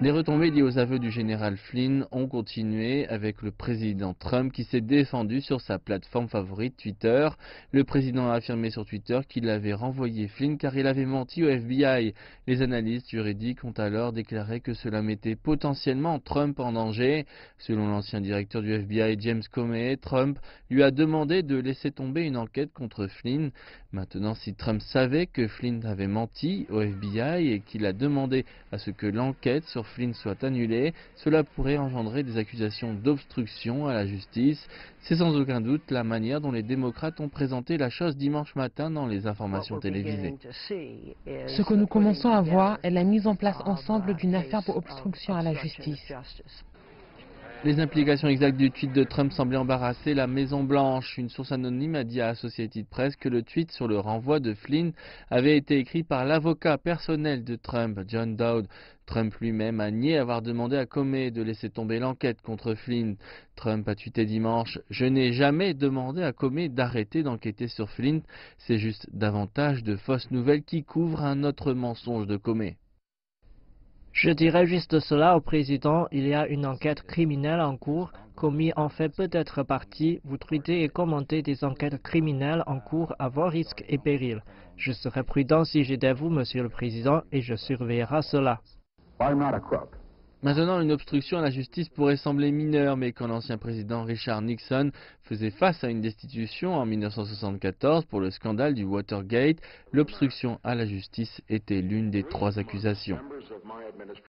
Les retombées liées aux aveux du général Flynn ont continué avec le président Trump qui s'est défendu sur sa plateforme favorite Twitter. Le président a affirmé sur Twitter qu'il avait renvoyé Flynn car il avait menti au FBI. Les analystes juridiques ont alors déclaré que cela mettait potentiellement Trump en danger. Selon l'ancien directeur du FBI James Comey, Trump lui a demandé de laisser tomber une enquête contre Flynn. Maintenant, si Trump savait que Flynn avait menti au FBI et qu'il a demandé à ce que l'enquête sur Flynn soit annulée, cela pourrait engendrer des accusations d'obstruction à la justice. C'est sans aucun doute la manière dont les démocrates ont présenté la chose dimanche matin dans les informations télévisées. Ce que nous commençons à voir est la mise en place ensemble d'une affaire pour obstruction à la justice. Les implications exactes du tweet de Trump semblaient embarrasser la Maison-Blanche. Une source anonyme a dit à Associated Press que le tweet sur le renvoi de Flynn avait été écrit par l'avocat personnel de Trump, John Dowd. Trump lui-même a nié avoir demandé à Comey de laisser tomber l'enquête contre Flynn. Trump a tweeté dimanche « Je n'ai jamais demandé à Comey d'arrêter d'enquêter sur Flynn. C'est juste davantage de fausses nouvelles qui couvrent un autre mensonge de Comey. » Je dirais juste cela au président, il y a une enquête criminelle en cours, Comey en fait peut-être partie, vous tweetez et commentez des enquêtes criminelles en cours à vos risques et périls. Je serais prudent si j'étais vous, monsieur le président, et je surveillerai cela. Maintenant, une obstruction à la justice pourrait sembler mineure, mais quand l'ancien président Richard Nixon faisait face à une destitution en 1974 pour le scandale du Watergate, l'obstruction à la justice était l'une des 3 accusations.